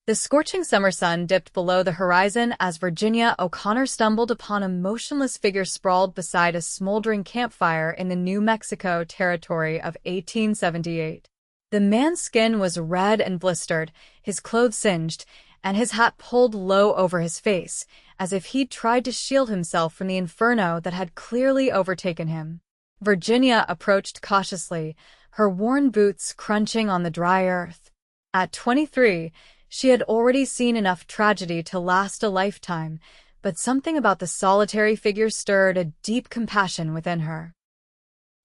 The scorching summer sun dipped below the horizon as Virginia O'Connor stumbled upon a motionless figure sprawled beside a smoldering campfire in the New Mexico territory of 1878. The man's skin was red and blistered, his clothes singed, and his hat pulled low over his face, as if he'd tried to shield himself from the inferno that had clearly overtaken him. Virginia approached cautiously, her worn boots crunching on the dry earth. At 23, she had already seen enough tragedy to last a lifetime, but something about the solitary figure stirred a deep compassion within her.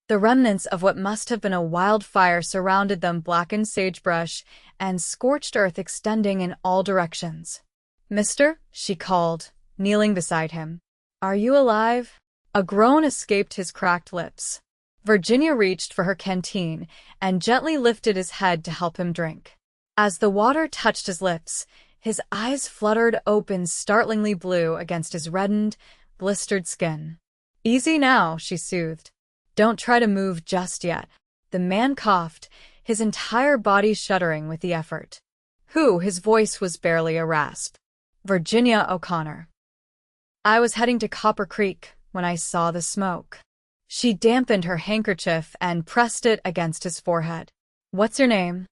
The remnants of what must have been a wildfire surrounded them, blackened sagebrush and scorched earth extending in all directions. "Mister," she called, kneeling beside him. "Are you alive?" A groan escaped his cracked lips. Virginia reached for her canteen and gently lifted his head to help him drink. As the water touched his lips, his eyes fluttered open, startlingly blue against his reddened, blistered skin. "Easy now," she soothed. "Don't try to move just yet." The man coughed, his entire body shuddering with the effort. "Who?" His voice was barely a rasp. "Virginia O'Connor. I was heading to Copper Creek when I saw the smoke." She dampened her handkerchief and pressed it against his forehead. "What's your name?"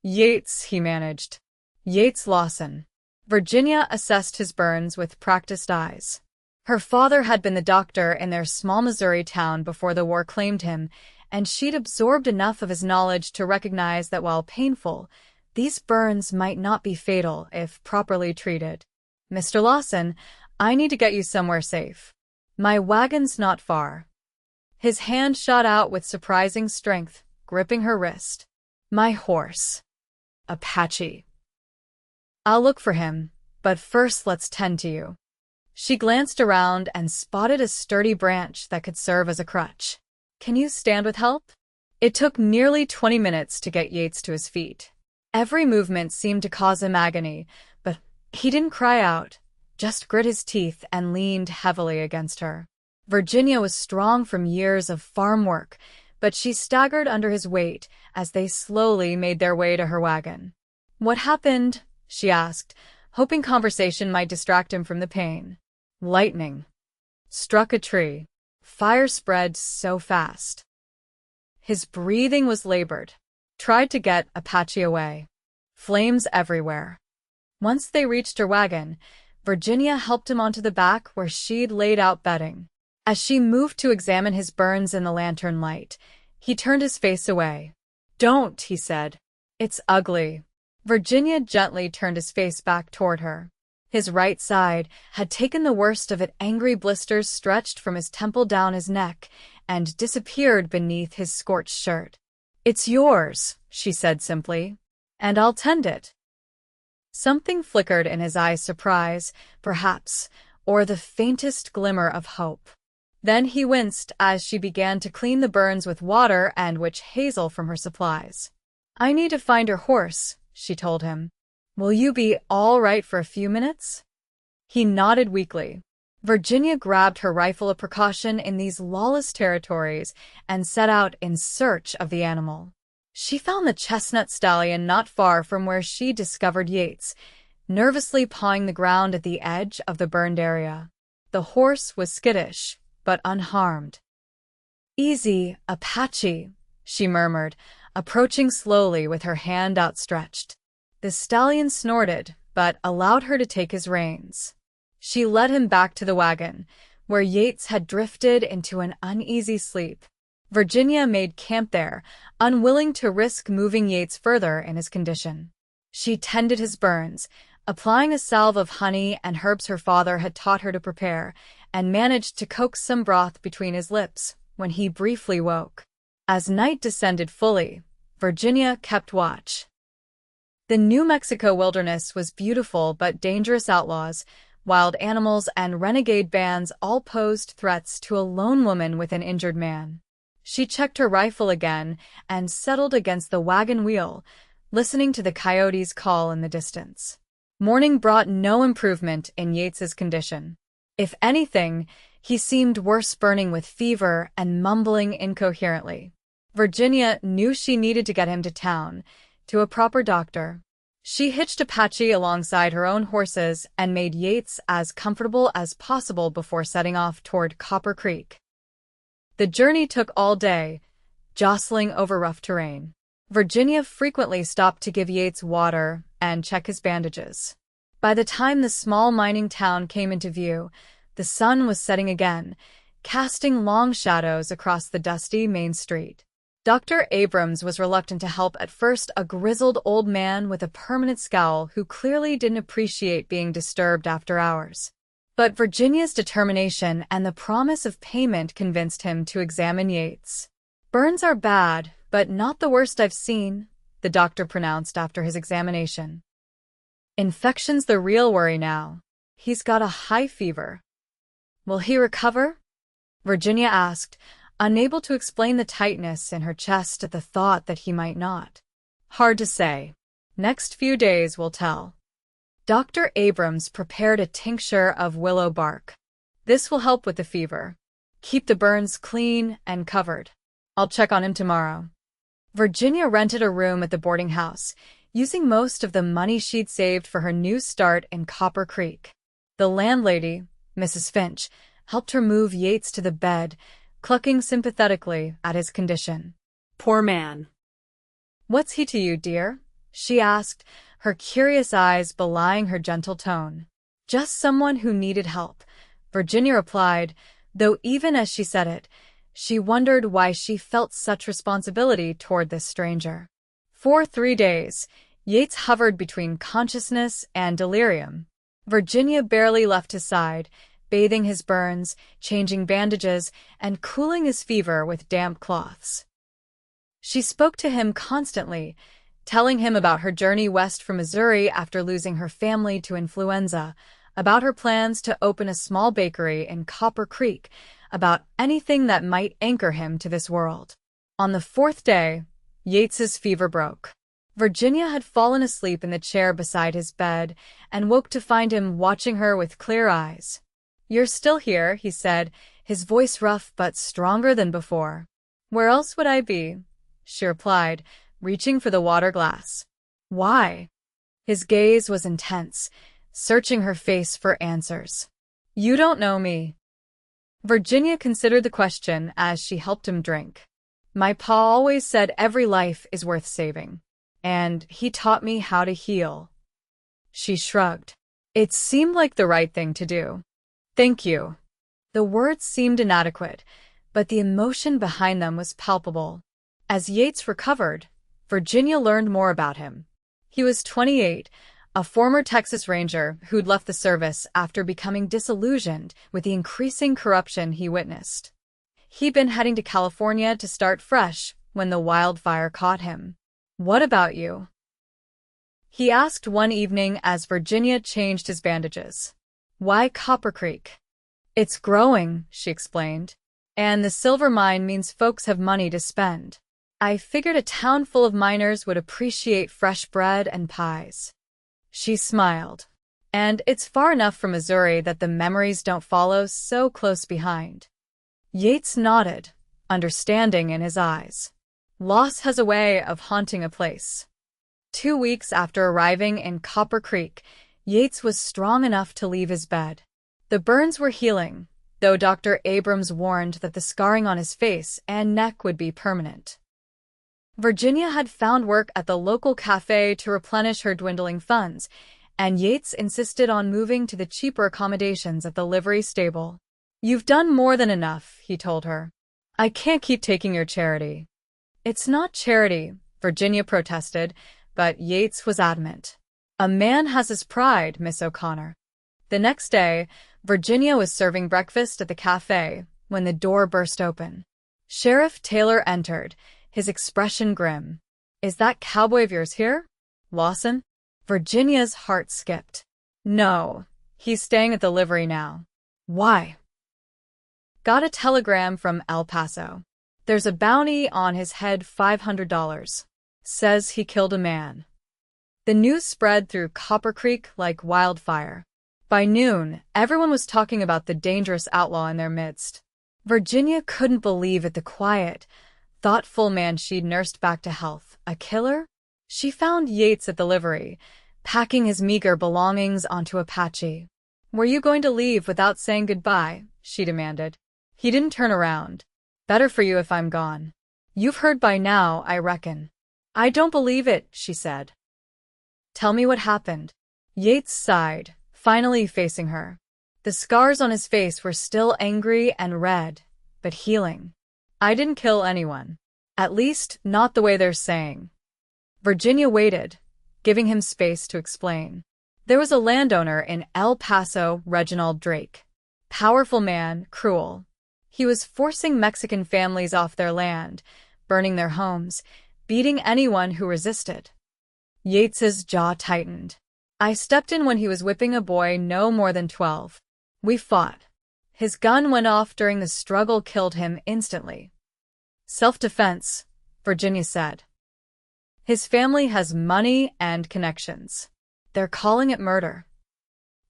"Yates," he managed. "Yates Lawson." Virginia assessed his burns with practiced eyes. Her father had been the doctor in their small Missouri town before the war claimed him, and she'd absorbed enough of his knowledge to recognize that while painful, these burns might not be fatal if properly treated. "Mr. Lawson, I need to get you somewhere safe. My wagon's not far." His hand shot out with surprising strength, gripping her wrist. "My horse. Apache. I'll look for him, but first let's tend to you." She glanced around and spotted a sturdy branch that could serve as a crutch. "Can you stand with help?" It took nearly 20 minutes to get Yates to his feet. Every movement seemed to cause him agony, but he didn't cry out, just grit his teeth and leaned heavily against her. Virginia was strong from years of farm work, but she staggered under his weight as they slowly made their way to her wagon. "What happened?" she asked, hoping conversation might distract him from the pain. "Lightning. Struck a tree. Fire spread so fast." His breathing was labored. "Tried to get Apache away. Flames everywhere." Once they reached her wagon, Virginia helped him onto the back where she'd laid out bedding. As she moved to examine his burns in the lantern light, he turned his face away. "Don't," he said. "It's ugly." Virginia gently turned his face back toward her. His right side had taken the worst of it. Angry blisters stretched from his temple down his neck and disappeared beneath his scorched shirt. "It's yours," she said simply, "and I'll tend it." Something flickered in his eyes, surprise, perhaps, or the faintest glimmer of hope. Then he winced as she began to clean the burns with water and witch hazel from her supplies. "I need to find your horse," she told him. "Will you be all right for a few minutes?" He nodded weakly. Virginia grabbed her rifle, a precaution in these lawless territories, and set out in search of the animal. She found the chestnut stallion not far from where she discovered Yates, nervously pawing the ground at the edge of the burned area. The horse was skittish, but unharmed. "Easy, Apache," she murmured, approaching slowly with her hand outstretched. The stallion snorted, but allowed her to take his reins. She led him back to the wagon, where Yates had drifted into an uneasy sleep. Virginia made camp there, unwilling to risk moving Yates further in his condition. She tended his burns, applying a salve of honey and herbs her father had taught her to prepare, and managed to coax some broth between his lips when he briefly woke. As night descended fully, Virginia kept watch. The New Mexico wilderness was beautiful but dangerous. Outlaws, wild animals, and renegade bands all posed threats to a lone woman with an injured man. She checked her rifle again and settled against the wagon wheel, listening to the coyotes' call in the distance. Morning brought no improvement in Yates's condition. If anything, he seemed worse, burning with fever and mumbling incoherently. Virginia knew she needed to get him to town, to a proper doctor. She hitched Apache alongside her own horses and made Yates as comfortable as possible before setting off toward Copper Creek. The journey took all day, jostling over rough terrain. Virginia frequently stopped to give Yates water and check his bandages. By the time the small mining town came into view, the sun was setting again, casting long shadows across the dusty main street. Dr. Abrams was reluctant to help at first, a grizzled old man with a permanent scowl who clearly didn't appreciate being disturbed after hours. But Virginia's determination and the promise of payment convinced him to examine Yates. "Burns are bad, but not the worst I've seen," the doctor pronounced after his examination. "Infection's the real worry now. He's got a high fever." "Will he recover?" Virginia asked, unable to explain the tightness in her chest at the thought that he might not. "Hard to say. Next few days will tell." Dr. Abrams prepared a tincture of willow bark. "This will help with the fever. Keep the burns clean and covered. I'll check on him tomorrow." Virginia rented a room at the boarding house, using most of the money she'd saved for her new start in Copper Creek. The landlady, Mrs. Finch, helped her move Yates to the bed, clucking sympathetically at his condition. "Poor man." "What's he to you, dear?" she asked, her curious eyes belying her gentle tone. "Just someone who needed help," Virginia replied, though even as she said it, she wondered why she felt such responsibility toward this stranger. For 3 days, Yates hovered between consciousness and delirium. Virginia barely left his side, bathing his burns, changing bandages, and cooling his fever with damp cloths. She spoke to him constantly, telling him about her journey west from Missouri after losing her family to influenza, about her plans to open a small bakery in Copper Creek, about anything that might anchor him to this world. On the 4th day, Yates's fever broke. Virginia had fallen asleep in the chair beside his bed and woke to find him watching her with clear eyes. "You're still here," he said, his voice rough but stronger than before. "Where else would I be?" she replied, reaching for the water glass. "Why?" His gaze was intense, searching her face for answers. "You don't know me." Virginia considered the question as she helped him drink. "My pa always said every life is worth saving. And he taught me how to heal." She shrugged. It seemed like the right thing to do. "Thank you." The words seemed inadequate, but the emotion behind them was palpable. As Yates recovered, Virginia learned more about him. He was 28, a former Texas Ranger who'd left the service after becoming disillusioned with the increasing corruption he witnessed. He'd been heading to California to start fresh when the wildfire caught him. "What about you?" he asked one evening as Virginia changed his bandages. "Why Copper Creek?" "It's growing," she explained. "And the silver mine means folks have money to spend. I figured a town full of miners would appreciate fresh bread and pies." She smiled. "And it's far enough from Missouri that the memories don't follow so close behind." Yates nodded, understanding in his eyes. Loss has a way of haunting a place. 2 weeks after arriving in Copper Creek, Yates was strong enough to leave his bed. The burns were healing, though Dr. Abrams warned that the scarring on his face and neck would be permanent. Virginia had found work at the local cafe to replenish her dwindling funds, and Yates insisted on moving to the cheaper accommodations at the livery stable. "You've done more than enough," he told her. "I can't keep taking your charity." "It's not charity," Virginia protested, but Yates was adamant. "A man has his pride, Miss O'Connor." The next day, Virginia was serving breakfast at the cafe when the door burst open. Sheriff Taylor entered, his expression grim. "Is that cowboy of yours here, Lawson?" Virginia's heart skipped. "No, he's staying at the livery now." "Why?" "Got a telegram from El Paso. There's a bounty on his head, $500. Says he killed a man." The news spread through Copper Creek like wildfire. By noon, everyone was talking about the dangerous outlaw in their midst. Virginia couldn't believe it, the quiet, thoughtful man she'd nursed back to health. A killer? She found Yates at the livery, packing his meager belongings onto a Apache. "Were you going to leave without saying goodbye?" she demanded. He didn't turn around. "Better for you if I'm gone. You've heard by now, I reckon." "I don't believe it," she said. "Tell me what happened." Yates sighed, finally facing her. The scars on his face were still angry and red, but healing. "I didn't kill anyone. At least, not the way they're saying." Virginia waited, giving him space to explain. There was a landowner in El Paso, Reginald Drake. Powerful man, cruel. He was forcing Mexican families off their land, burning their homes, beating anyone who resisted. Yates's jaw tightened. "I stepped in when he was whipping a boy no more than 12. We fought. His gun went off during the struggle, killed him instantly." "Self-defense," Virginia said. "His family has money and connections. They're calling it murder."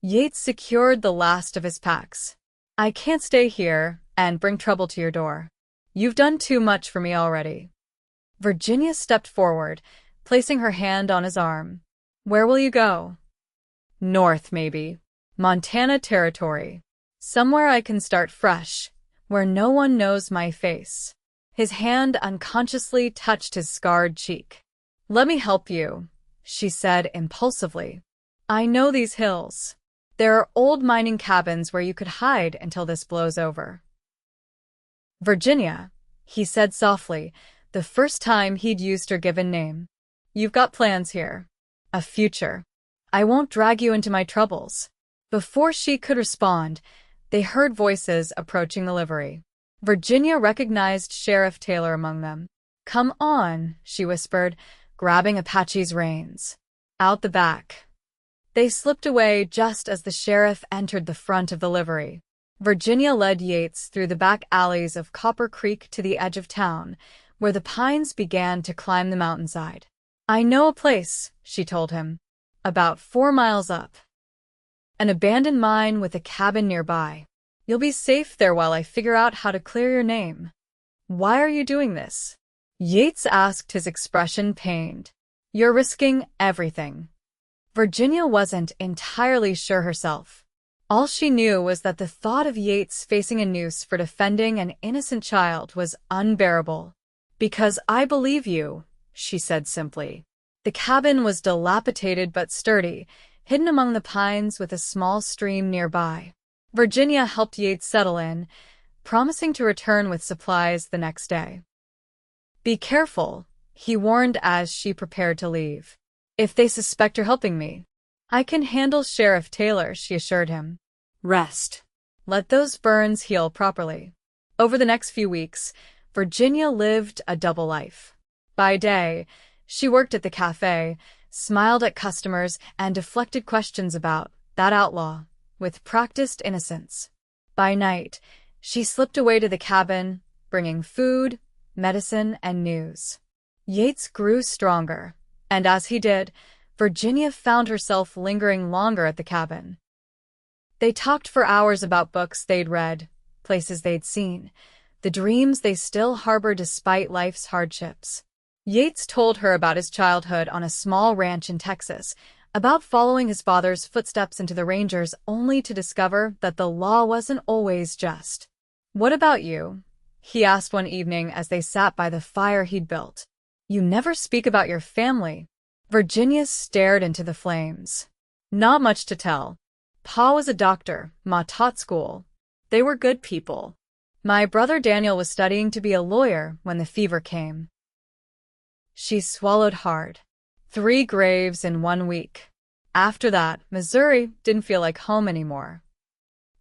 Yates secured the last of his packs. "I can't stay here and bring trouble to your door. You've done too much for me already." Virginia stepped forward, placing her hand on his arm. "Where will you go?" "North, maybe. Montana Territory. Somewhere I can start fresh, where no one knows my face." His hand unconsciously touched his scarred cheek. "Let me help you," she said impulsively. "I know these hills. There are old mining cabins where you could hide until this blows over." "Virginia," he said softly, the first time he'd used her given name. "You've got plans here. A future. I won't drag you into my troubles." Before she could respond, they heard voices approaching the livery. Virginia recognized Sheriff Taylor among them. "Come on," she whispered, grabbing Apache's reins. "Out the back." They slipped away just as the sheriff entered the front of the livery. Virginia led Yates through the back alleys of Copper Creek to the edge of town, where the pines began to climb the mountainside. "I know a place," she told him. "About 4 miles up. An abandoned mine with a cabin nearby. You'll be safe there while I figure out how to clear your name." "Why are you doing this?" Yates asked, his expression pained. "You're risking everything." Virginia wasn't entirely sure herself. All she knew was that the thought of Yates facing a noose for defending an innocent child was unbearable. "Because I believe you," she said simply. The cabin was dilapidated but sturdy, hidden among the pines with a small stream nearby. Virginia helped Yates settle in, promising to return with supplies the next day. "Be careful," he warned as she prepared to leave. "If they suspect you're helping me." "I can handle Sheriff Taylor," she assured him. "Rest. Let those burns heal properly." Over the next few weeks, Virginia lived a double life. By day, she worked at the cafe, smiled at customers, and deflected questions about that outlaw with practiced innocence. By night, she slipped away to the cabin, bringing food, medicine, and news. Yates grew stronger, and as he did, Virginia found herself lingering longer at the cabin. They talked for hours about books they'd read, places they'd seen, the dreams they still harbor despite life's hardships. Yates told her about his childhood on a small ranch in Texas, about following his father's footsteps into the Rangers only to discover that the law wasn't always just. "What about you?" he asked one evening as they sat by the fire he'd built. "You never speak about your family." Virginia stared into the flames. "Not much to tell. Pa was a doctor, Ma taught school. They were good people. My brother Daniel was studying to be a lawyer when the fever came." She swallowed hard. 3 graves in 1 week. After that, Missouri didn't feel like home anymore.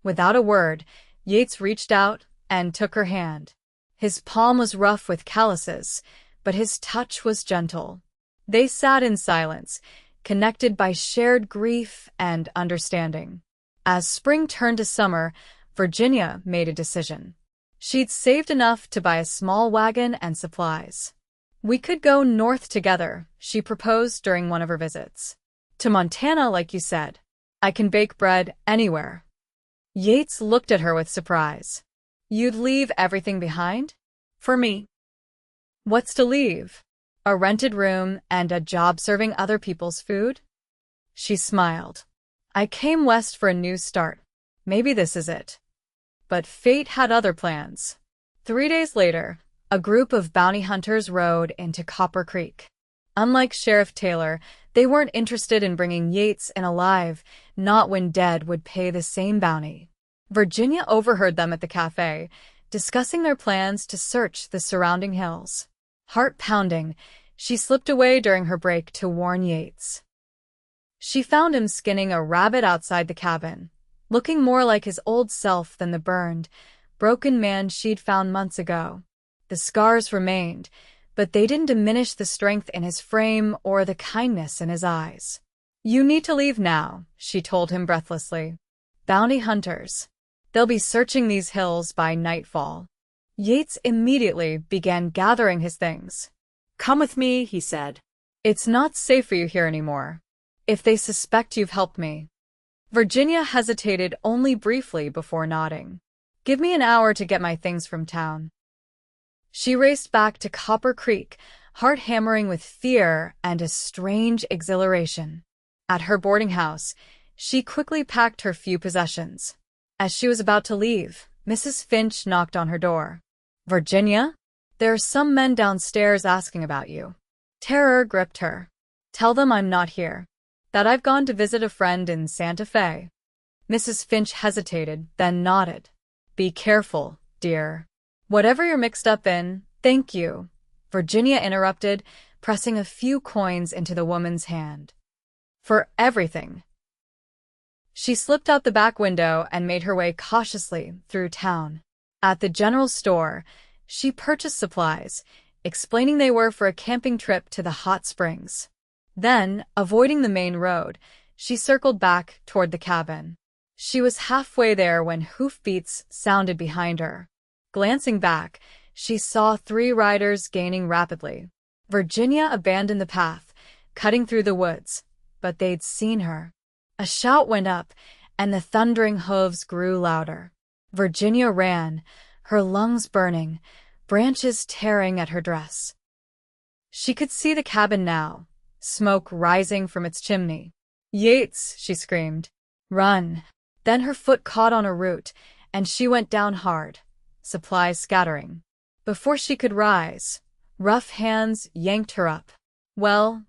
Without a word, Yates reached out and took her hand. His palm was rough with calluses, but his touch was gentle. They sat in silence, connected by shared grief and understanding. As spring turned to summer, Virginia made a decision. She'd saved enough to buy a small wagon and supplies. "We could go north together," she proposed during one of her visits. "To Montana, like you said. I can bake bread anywhere." Yates looked at her with surprise. "You'd leave everything behind?" "For me." "What's to leave?" A rented room and a job serving other people's food? She smiled. I came west for a new start. Maybe this is it. But fate had other plans. 3 days later, a group of bounty hunters rode into Copper Creek. Unlike Sheriff Taylor, they weren't interested in bringing Yates in alive, not when dead would pay the same bounty. Virginia overheard them at the cafe, discussing their plans to search the surrounding hills. Heart pounding, she slipped away during her break to warn Yates. She found him skinning a rabbit outside the cabin, looking more like his old self than the burned, broken man she'd found months ago. The scars remained, but they didn't diminish the strength in his frame or the kindness in his eyes. You need to leave now, she told him breathlessly. Bounty hunters. They'll be searching these hills by nightfall. Yates immediately began gathering his things. Come with me, he said. It's not safe for you here anymore. If they suspect you've helped me. Virginia hesitated only briefly before nodding. Give me an hour to get my things from town. She raced back to Copper Creek, heart hammering with fear and a strange exhilaration. At her boarding house, she quickly packed her few possessions. As she was about to leave, Mrs. Finch knocked on her door. Virginia? There are some men downstairs asking about you. Terror gripped her. Tell them I'm not here. That I've gone to visit a friend in Santa Fe. Mrs. Finch hesitated, then nodded. Be careful, dear. Whatever you're mixed up in, thank you, Virginia interrupted, pressing a few coins into the woman's hand. For everything. She slipped out the back window and made her way cautiously through town. At the general store, she purchased supplies, explaining they were for a camping trip to the hot springs. Then, avoiding the main road, she circled back toward the cabin. She was halfway there when hoofbeats sounded behind her. Glancing back, she saw 3 riders gaining rapidly. Virginia abandoned the path, cutting through the woods, but they'd seen her. A shout went up, and the thundering hooves grew louder. Virginia ran, her lungs burning, branches tearing at her dress. She could see the cabin now, smoke rising from its chimney. Yates, she screamed. Run. Then her foot caught on a root, and she went down hard, supplies scattering. Before she could rise, rough hands yanked her up. Well,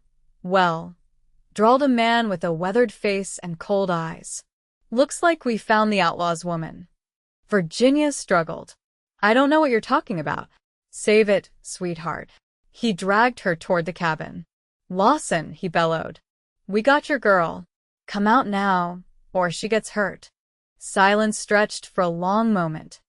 drawled a man with a weathered face and cold eyes. Looks like we found the outlaw's woman. Virginia struggled. I don't know what you're talking about. Save it, sweetheart. He dragged her toward the cabin. Lawson, he bellowed. We got your girl. Come out now, or she gets hurt. Silence stretched for a long moment.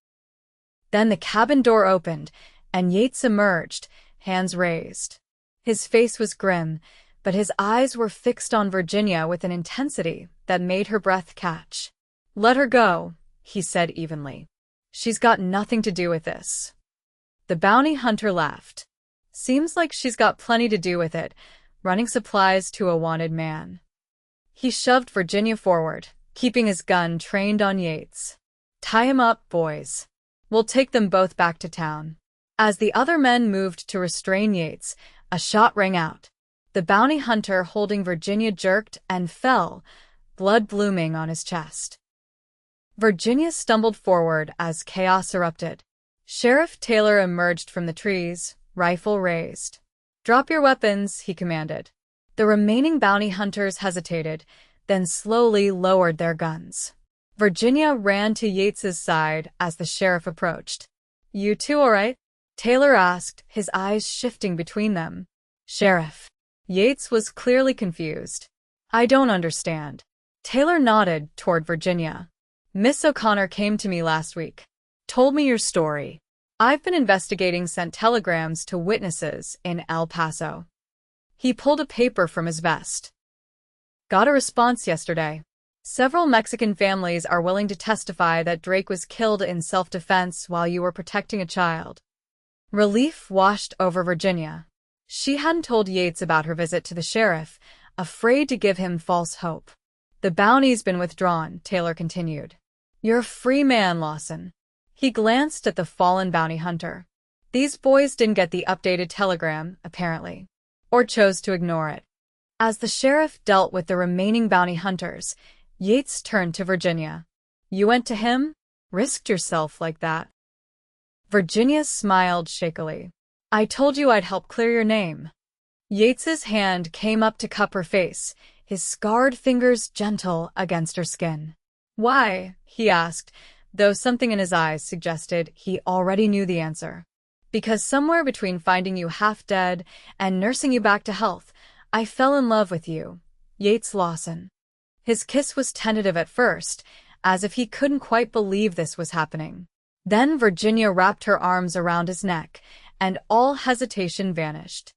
Then the cabin door opened, and Yates emerged, hands raised. His face was grim, but his eyes were fixed on Virginia with an intensity that made her breath catch. Let her go, he said evenly. She's got nothing to do with this. The bounty hunter laughed. Seems like she's got plenty to do with it, running supplies to a wanted man. He shoved Virginia forward, keeping his gun trained on Yates. Tie him up, boys. We'll take them both back to town. As the other men moved to restrain Yates, a shot rang out. The bounty hunter holding Virginia jerked and fell, blood blooming on his chest. Virginia stumbled forward as chaos erupted. Sheriff Taylor emerged from the trees, rifle raised. Drop your weapons, he commanded. The remaining bounty hunters hesitated, then slowly lowered their guns. Virginia ran to Yates's side as the sheriff approached. You two all right? Taylor asked, his eyes shifting between them. Sheriff. Yates was clearly confused. I don't understand. Taylor nodded toward Virginia. Miss O'Connor came to me last week. Told me your story. I've been investigating, sent telegrams to witnesses in El Paso. He pulled a paper from his vest. Got a response yesterday. Several Mexican families are willing to testify that Drake was killed in self-defense while you were protecting a child. Relief washed over Virginia. She hadn't told Yates about her visit to the sheriff, afraid to give him false hope. The bounty's been withdrawn, Taylor continued. You're a free man, Lawson. He glanced at the fallen bounty hunter. These boys didn't get the updated telegram, apparently. or chose to ignore it. As the sheriff dealt with the remaining bounty hunters, Yates turned to Virginia. "You went to him? Risked yourself like that?" Virginia smiled shakily. "I told you I'd help clear your name." Yates's hand came up to cup her face, his scarred fingers gentle against her skin. "Why?" he asked, though something in his eyes suggested he already knew the answer. "Because somewhere between finding you half dead and nursing you back to health, I fell in love with you, Yates Lawson." His kiss was tentative at first, as if he couldn't quite believe this was happening. Then Virginia wrapped her arms around his neck, and all hesitation vanished.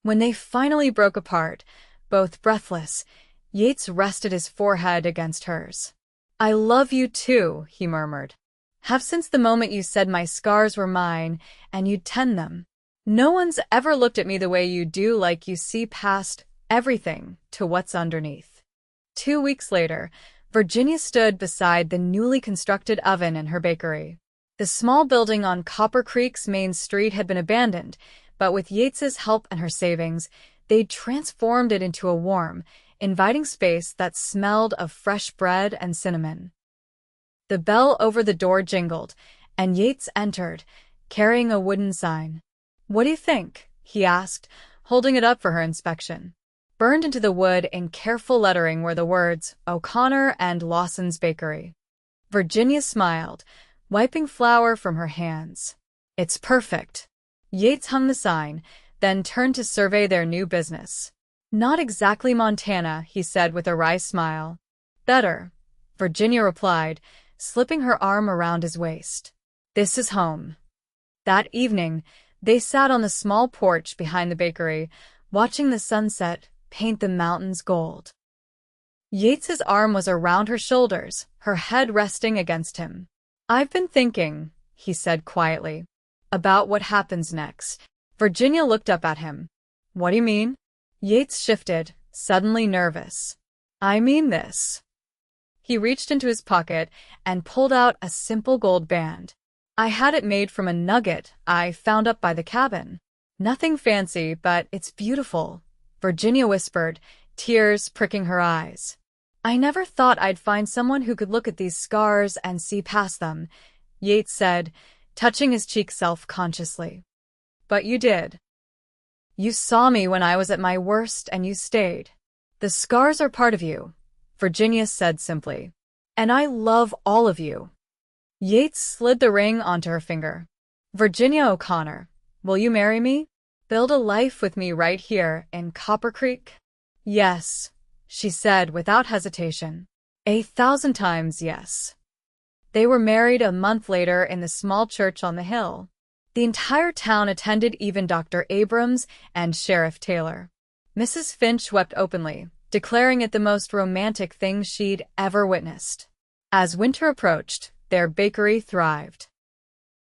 When they finally broke apart, both breathless, Yates rested his forehead against hers. "I love you too," he murmured. "Have since the moment you said my scars were mine and you'd tend them. No one's ever looked at me the way you do, like you see past everything to what's underneath." 2 weeks later, Virginia stood beside the newly constructed oven in her bakery. The small building on Copper Creek's main street had been abandoned, but with Yates's help and her savings, they'd transformed it into a warm, inviting space that smelled of fresh bread and cinnamon. The bell over the door jingled, and Yates entered, carrying a wooden sign. "What do you think?" he asked, holding it up for her inspection. Burned into the wood in careful lettering were the words, "O'Connor and Lawson's Bakery." Virginia smiled, wiping flour from her hands. "It's perfect." Yates hung the sign, then turned to survey their new business. "Not exactly Montana," he said with a wry smile. "Better," Virginia replied, slipping her arm around his waist. "This is home." That evening, they sat on the small porch behind the bakery, watching the sunset paint the mountains gold. Yates's arm was around her shoulders, her head resting against him. "I've been thinking," he said quietly, "about what happens next." Virginia looked up at him. "What do you mean?" Yates shifted, suddenly nervous. "I mean this." He reached into his pocket and pulled out a simple gold band. "I had it made from a nugget I found up by the cabin. Nothing fancy, but it's beautiful," Virginia whispered, tears pricking her eyes. "I never thought I'd find someone who could look at these scars and see past them," Yates said, touching his cheek self-consciously. "But you did. You saw me when I was at my worst and you stayed. The scars are part of you," Virginia said simply. "And I love all of you." Yates slid the ring onto her finger. "Virginia O'Connor, will you marry me? Build a life with me right here in Copper Creek?" "Yes," she said without hesitation. 1,000 times yes. They were married a month later in the small church on the hill. The entire town attended, even Dr. Abrams and Sheriff Taylor. Mrs. Finch wept openly, declaring it the most romantic thing she'd ever witnessed. As winter approached, their bakery thrived.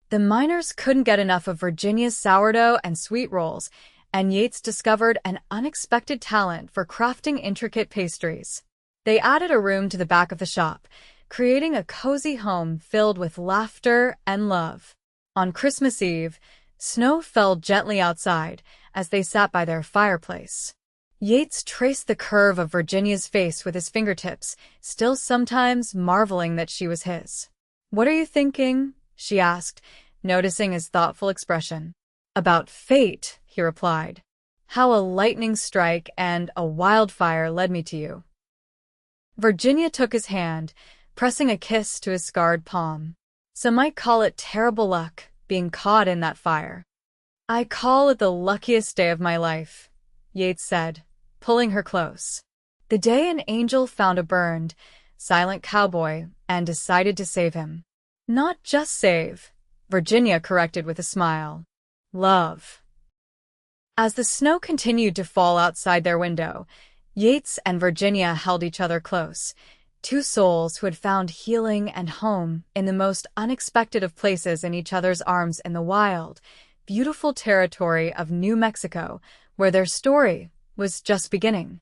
The miners couldn't get enough of Virginia's sourdough and sweet rolls, and Yates discovered an unexpected talent for crafting intricate pastries. They added a room to the back of the shop, creating a cozy home filled with laughter and love. On Christmas Eve, snow fell gently outside as they sat by their fireplace. Yates traced the curve of Virginia's face with his fingertips, still sometimes marveling that she was his. "What are you thinking?" she asked, noticing his thoughtful expression. "About fate," he replied. "How a lightning strike and a wildfire led me to you." Virginia took his hand, pressing a kiss to his scarred palm. "Some might call it terrible luck, being caught in that fire." "I call it the luckiest day of my life," Yates said, pulling her close. "The day an angel found a burned, silent cowboy and decided to save him." "Not just save," Virginia corrected with a smile. "Love." As the snow continued to fall outside their window, Yates and Virginia held each other close, two souls who had found healing and home in the most unexpected of places, in each other's arms in the wild, beautiful territory of New Mexico, where their story was just beginning.